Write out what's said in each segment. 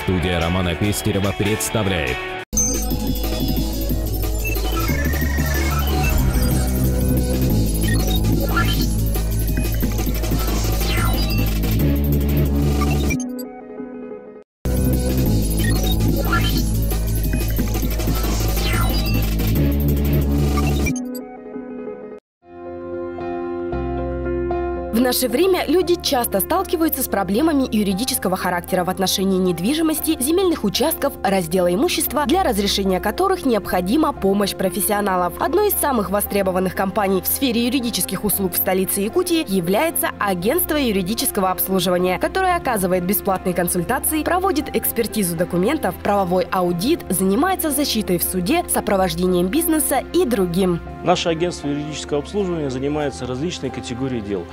Студия Романа Пестерева представляет. В наше время люди часто сталкиваются с проблемами юридического характера в отношении недвижимости, земельных участков, раздела имущества, для разрешения которых необходима помощь профессионалов. Одной из самых востребованных компаний в сфере юридических услуг в столице Якутии является агентство юридического обслуживания, которое оказывает бесплатные консультации, проводит экспертизу документов, правовой аудит, занимается защитой в суде, сопровождением бизнеса и другим. Наше агентство юридического обслуживания занимается различной категорией дел.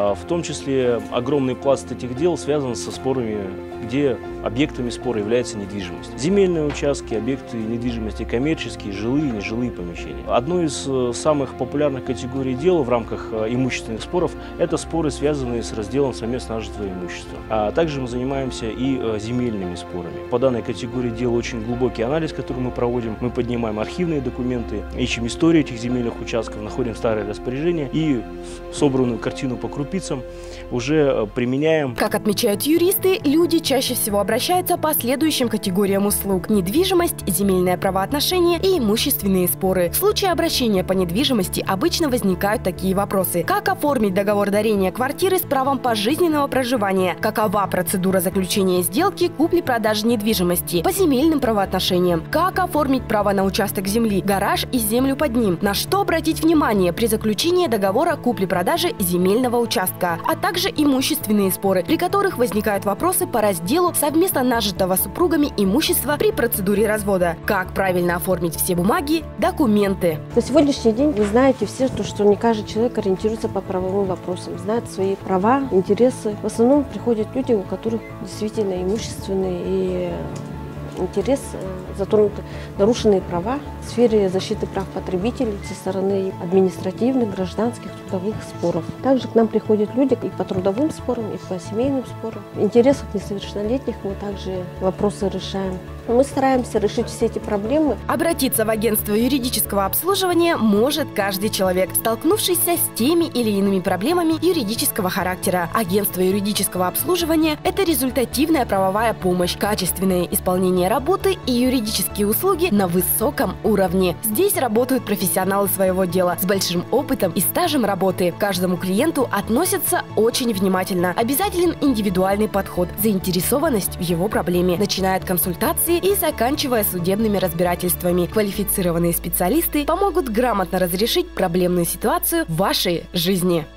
В том числе огромный пласт этих дел связан со спорами, где объектами спора является недвижимость. Земельные участки, объекты недвижимости коммерческие, жилые и нежилые помещения. Одной из самых популярных категорий дел в рамках имущественных споров – это споры, связанные с разделом совместно нажитого имущества. А также мы занимаемся и земельными спорами. По данной категории дел очень глубокий анализ, который мы проводим. Мы поднимаем архивные документы, ищем историю этих земельных участков, находим старые распоряжения и собранную картину по крупицам уже применяем. Как отмечают юристы, люди чаще всего обращаются по следующим категориям услуг: недвижимость, земельное правоотношение и имущественные споры. В случае обращения по недвижимости обычно возникают такие вопросы: как оформить договор дарения квартиры с правом пожизненного проживания, какова процедура заключения сделки купли-продажи недвижимости, по земельным правоотношениям, как оформить право на участок земли, гараж и землю под ним, на что обратить внимание при заключении договора купли-продажи земельного участка, а также имущественные споры, при которых возникают вопросы по разделу совместно нажитого супругами имущества при процедуре развода, как правильно оформить все бумаги, документы. На сегодняшний день вы знаете все, что не каждый человек ориентируется по правовым вопросам, знает свои права, интересы. В основном приходят люди, у которых действительно имущественные и интерес затронуты, нарушенные права в сфере защиты прав потребителей со стороны административных, гражданских, трудовых споров. Также к нам приходят люди и по трудовым спорам, и по семейным спорам. В интересах несовершеннолетних мы также вопросы решаем. Мы стараемся решить все эти проблемы. Обратиться в агентство юридического обслуживания может каждый человек, столкнувшийся с теми или иными проблемами юридического характера. Агентство юридического обслуживания – это результативная правовая помощь, качественное исполнение работы и юридические услуги на высоком уровне. Здесь работают профессионалы своего дела с большим опытом и стажем работы. К каждому клиенту относятся очень внимательно. Обязателен индивидуальный подход, заинтересованность в его проблеме, начиная от консультации и заканчивая судебными разбирательствами. Квалифицированные специалисты помогут грамотно разрешить проблемную ситуацию в вашей жизни.